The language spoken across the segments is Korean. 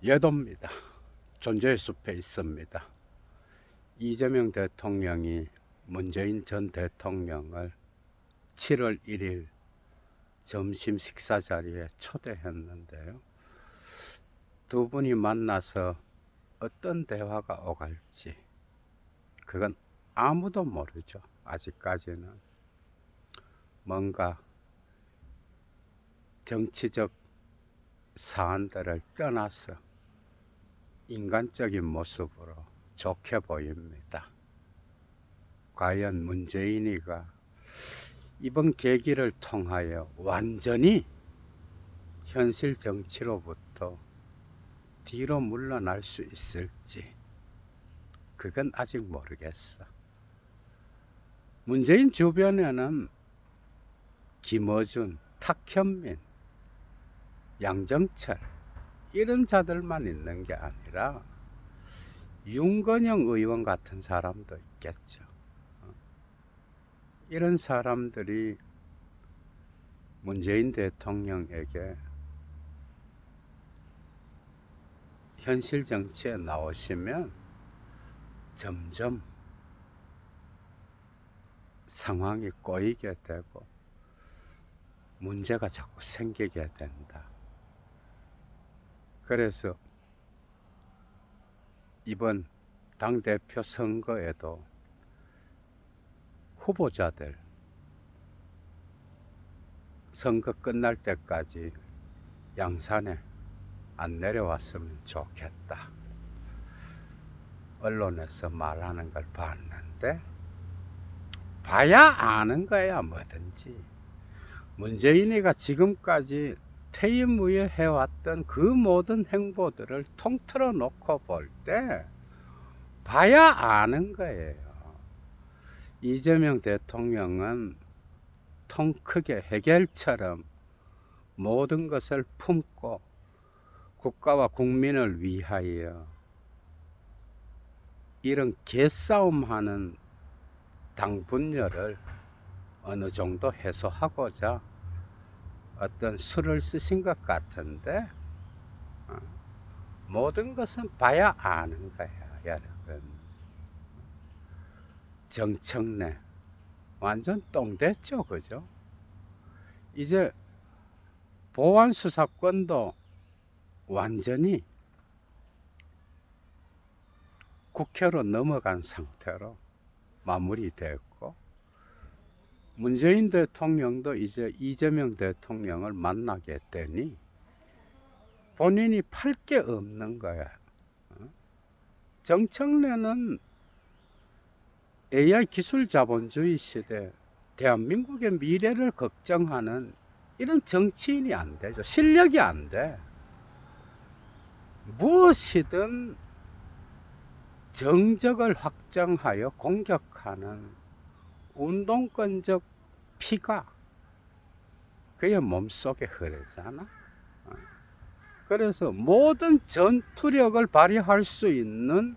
예도입니다. 존재의 숲에 있습니다. 이재명 대통령이 문재인 전 대통령을 7월 1일 점심 식사 자리에 초대했는데요. 두 분이 만나서 어떤 대화가 오갈지 그건 아무도 모르죠. 아직까지는 뭔가 정치적 사안들을 떠나서 인간적인 모습으로 좋게 보입니다. 과연 문재인이가 이번 계기를 통하여 완전히 현실 정치로부터 뒤로 물러날 수 있을지 그건 아직 모르겠어. 문재인 주변에는 김어준, 탁현민, 양정철 이런 자들만 있는 게 아니라 윤건영 의원 같은 사람도 있겠죠. 이런 사람들이 문재인 대통령에게 현실 정치에 나오시면 점점 상황이 꼬이게 되고 문제가 자꾸 생기게 된다. 그래서 이번 당대표 선거에도 후보자들 선거 끝날 때까지 양산에 안 내려왔으면 좋겠다. 언론에서 말하는 걸 봤는데 봐야 아는 거야 뭐든지. 문재인이가 지금까지 퇴임 후에 해왔던 그 모든 행보들을 통틀어 놓고 볼 때 봐야 아는 거예요. 이재명 대통령은 통 크게 해겔처럼 모든 것을 품고 국가와 국민을 위하여 이런 개싸움하는 당 분열을 어느 정도 해소하고자 어떤 수를 쓰신 것 같은데 모든 것은 봐야 아는 거야 여러분. 정청래 완전 똥 됐죠, 그죠? 이제 보안 수사권도 완전히 국회로 넘어간 상태로 마무리됐고 문재인 대통령도 이제 이재명 대통령을 만나게 되니 본인이 팔 게 없는 거야. 정청래는 AI 기술 자본주의 시대 대한민국의 미래를 걱정하는 이런 정치인이 안 되죠. 실력이 안 돼. 무엇이든 정적을 확정하여 공격하는 운동권적 피가 그의 몸속에 흐르잖아. 그래서 모든 전투력을 발휘할 수 있는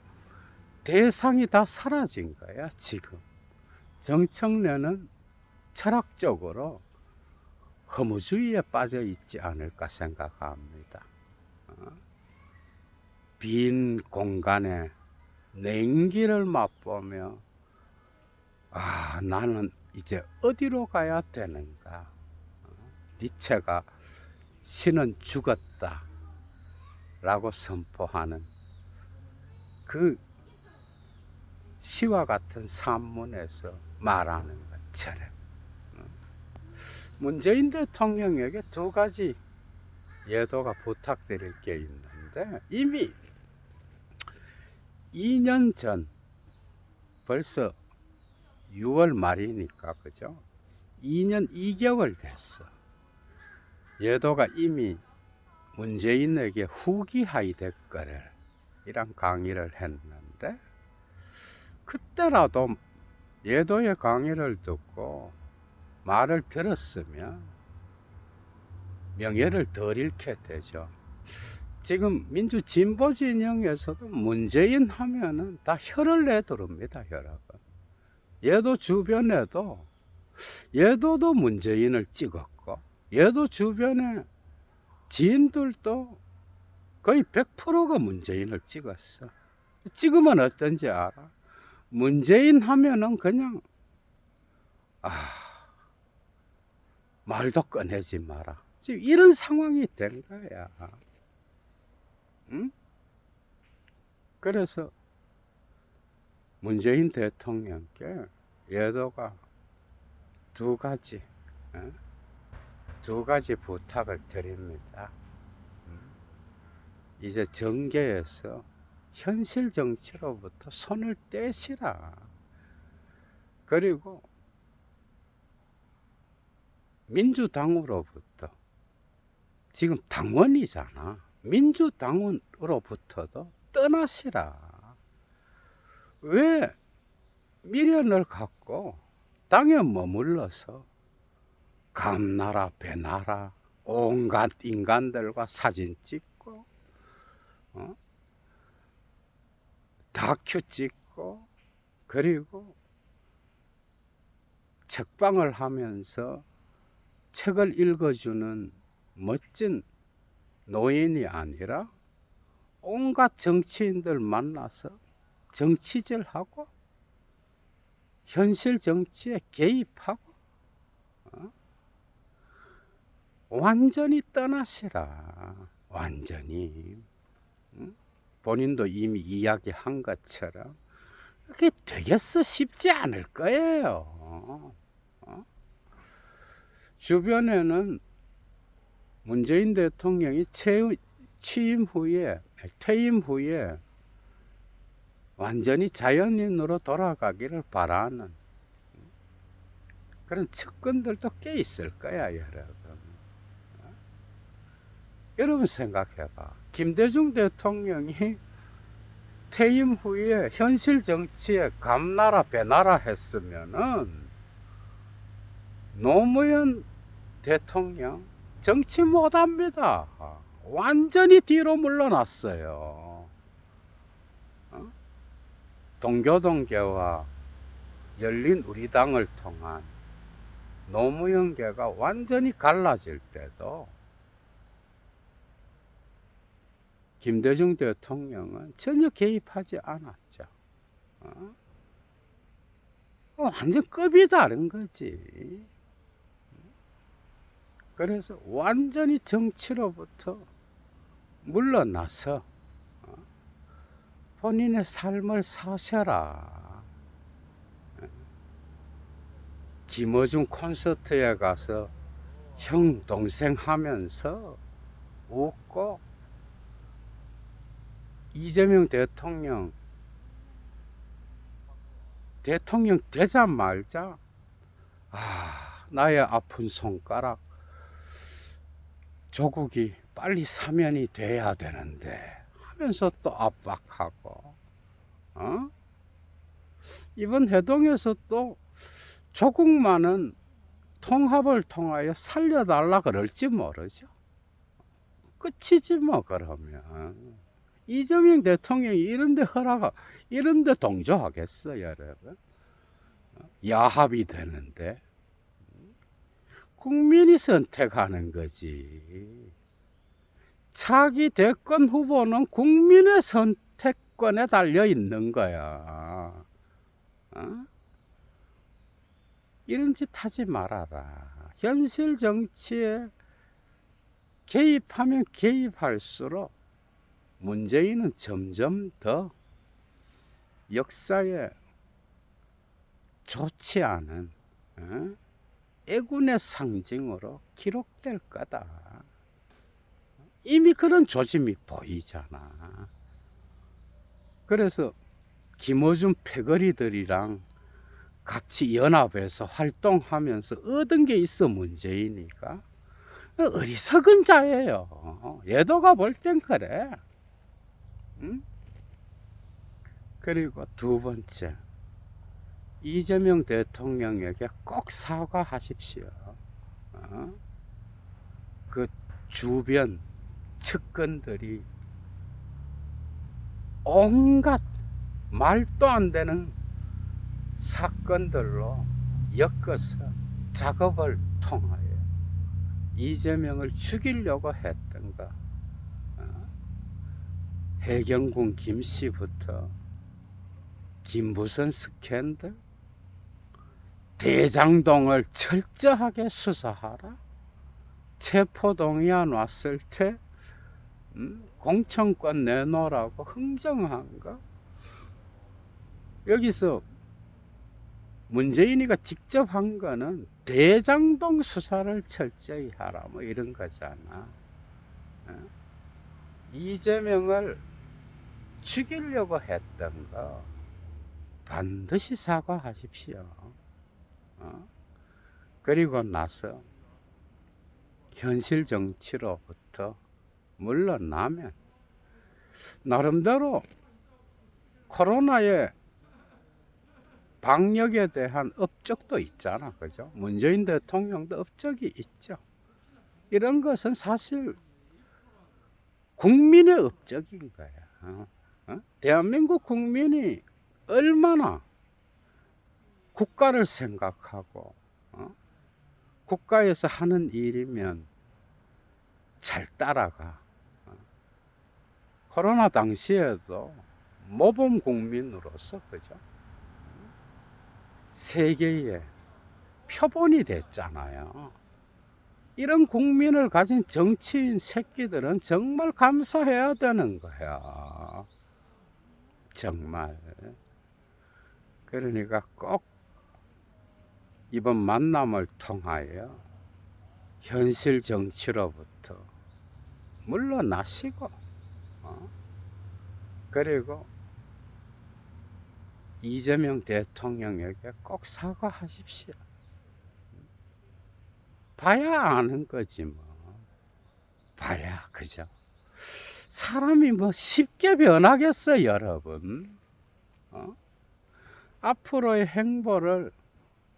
대상이 다 사라진 거야 지금. 정청래는 철학적으로 허무주의에 빠져 있지 않을까 생각합니다. 빈 공간에 냉기를 맛보며 나는 이제 어디로 가야 되는가. 니체가 신은 죽었다 라고 선포하는 그 시와 같은 산문에서 말하는 것처럼 문재인 대통령에게 두 가지 예도가 부탁드릴 게 있는데 이미 2년 전 벌써 6월 말이니까 그죠? 2년 2개월 됐어. 예도가 이미 문재인에게 후기 하이데거를 이란 강의를 했는데 그때라도 예도의 강의를 듣고 말을 들었으면 명예를 덜 잃게 되죠. 지금 민주 진보 진영에서도 문재인 하면은 다 혀를 내두릅니다, 여러분. 얘도 주변에도 얘도 문재인을 찍었고 얘도 주변에 지인들도 거의 100%가 문재인을 찍었어. 찍으면 어떤지 알아? 문재인 하면은 그냥 말도 꺼내지 마라. 지금 이런 상황이 된 거야. 응? 그래서 문재인 대통령께 여도가 두 가지 부탁을 드립니다. 이제 정계에서 현실 정치로부터 손을 떼시라. 그리고 민주당으로부터, 지금 당원이잖아, 민주당으로부터도 떠나시라. 왜 미련을 갖고 당에 머물러서 감나라 배나라 온갖 인간들과 사진 찍고 다큐 찍고 그리고 책방을 하면서 책을 읽어주는 멋진 노인이 아니라 온갖 정치인들 만나서 정치질하고 현실 정치에 개입하고 완전히 떠나시라. 완전히. 본인도 이미 이야기한 것처럼 그게 되겠어 쉽지 않을 거예요. 주변에는 문재인 대통령이 퇴임 후에 완전히 자연인으로 돌아가기를 바라는 그런 측근들도 꽤 있을 거야, 여러분. 여러분 생각해봐. 김대중 대통령이 퇴임 후에 현실 정치에 감나라 배나라 했으면은 노무현 대통령 정치 못합니다. 완전히 뒤로 물러났어요. 동교동계와 열린 우리당을 통한 노무현계가 완전히 갈라질 때도 김대중 대통령은 전혀 개입하지 않았죠. 완전 급이 다른 거지. 그래서 완전히 정치로부터 물러나서 본인의 삶을 사셔라. 김어준 콘서트에 가서 형 동생 하면서 웃고 이재명 대통령 되자마자 나의 아픈 손가락 조국이 빨리 사면이 돼야 되는데 하면서 또 압박하고 이번 회동에서 또 조국만은 통합을 통하여 살려달라 그럴지 모르죠. 끝이지 뭐. 그러면 이재명 대통령이 이런데 동조하겠어, 여러분? 야합이 되는데 국민이 선택하는 거지. 차기 대권 후보는 국민의 선택권에 달려 있는 거야. 이런 짓 하지 말아라. 현실 정치에 개입하면 개입할수록 문재인은 점점 더 역사에 좋지 않은 애군의 상징으로 기록될 거다. 이미 그런 조짐이 보이잖아. 그래서 김어준 패거리들이랑 같이 연합해서 활동하면서 얻은 게 있어, 문재인이가. 어리석은 자예요. 얘도가 볼 땐 그래. 그리고 두 번째, 이재명 대통령에게 꼭 사과하십시오. 그 주변 측근들이 온갖 말도 안 되는 사건들로 엮어서 작업을 통하여 이재명을 죽이려고 했던 거 해경군 김씨부터 김부선 스캔들, 대장동을 철저하게 수사하라. 체포동의안 왔을 때 공천권 내놓으라고 흥정한 거. 여기서 문재인이가 직접 한 거는 대장동 수사를 철저히 하라 뭐 이런 거잖아. 이재명을 죽이려고 했던 거 반드시 사과하십시오. 그리고 나서 현실 정치로부터 물러나면 나름대로 코로나의 방역에 대한 업적도 있잖아, 그죠? 문재인 대통령도 업적이 있죠. 이런 것은 사실 국민의 업적인 거야. 대한민국 국민이 얼마나 국가를 생각하고 국가에서 하는 일이면 잘 따라가. 코로나 당시에도 모범 국민으로서, 그죠? 세계의 표본이 됐잖아요. 이런 국민을 가진 정치인 새끼들은 정말 감사해야 되는 거야. 정말. 그러니까 꼭 이번 만남을 통하여 현실 정치로부터 물러나시고, 그리고 이재명 대통령에게 꼭 사과하십시오. 봐야 아는 거지 뭐. 봐야, 그죠? 사람이 뭐 쉽게 변하겠어, 여러분. 앞으로의 행보를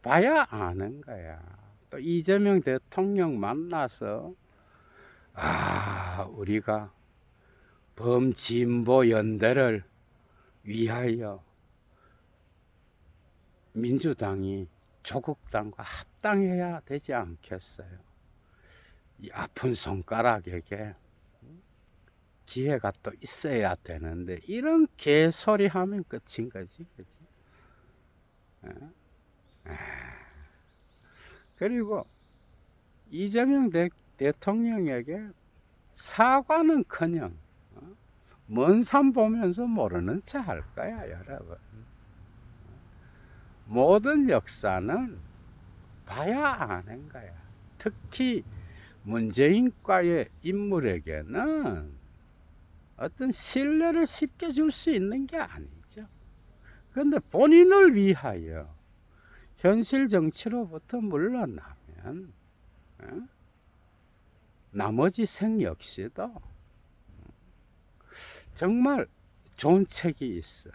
봐야 아는 거야. 또 이재명 대통령 만나서 우리가 범진보 연대를 위하여 민주당이 조국당과 합당해야 되지 않겠어요? 이 아픈 손가락에게 기회가 또 있어야 되는데 이런 개소리 하면 끝인 거지, 그지? 그리고 이재명 대통령에게 사과는커녕 먼 산 보면서 모르는 체 할 거야, 여러분. 모든 역사는 봐야 아는 거야. 특히 문재인과의 인물에게는 어떤 신뢰를 쉽게 줄 수 있는 게 아니죠. 그런데 본인을 위하여 현실 정치로부터 물러나면 나머지 생 역시도 정말 좋은 책이 있어.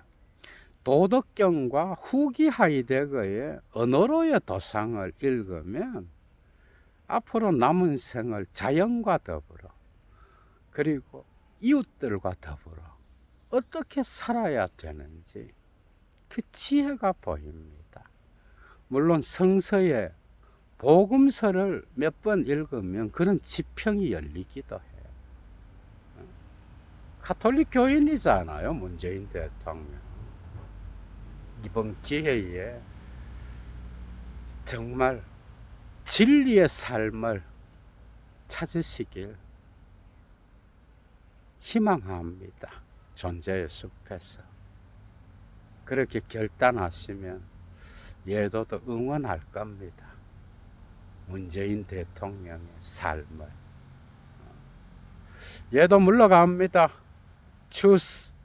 도덕경과 후기 하이데거의 언어로의 도상을 읽으면 앞으로 남은 생을 자연과 더불어 그리고 이웃들과 더불어 어떻게 살아야 되는지 그 지혜가 보입니다. 물론 성서의 복음서를 몇 번 읽으면 그런 지평이 열리기도 해요. 가톨릭 교인이잖아요, 문재인 대통령. 이번 기회에 정말 진리의 삶을 찾으시길 희망합니다. 존재의 숲에서. 그렇게 결단하시면 예도도 응원할 겁니다. 문재인 대통령의 삶을. 예도 물러갑니다. 추스.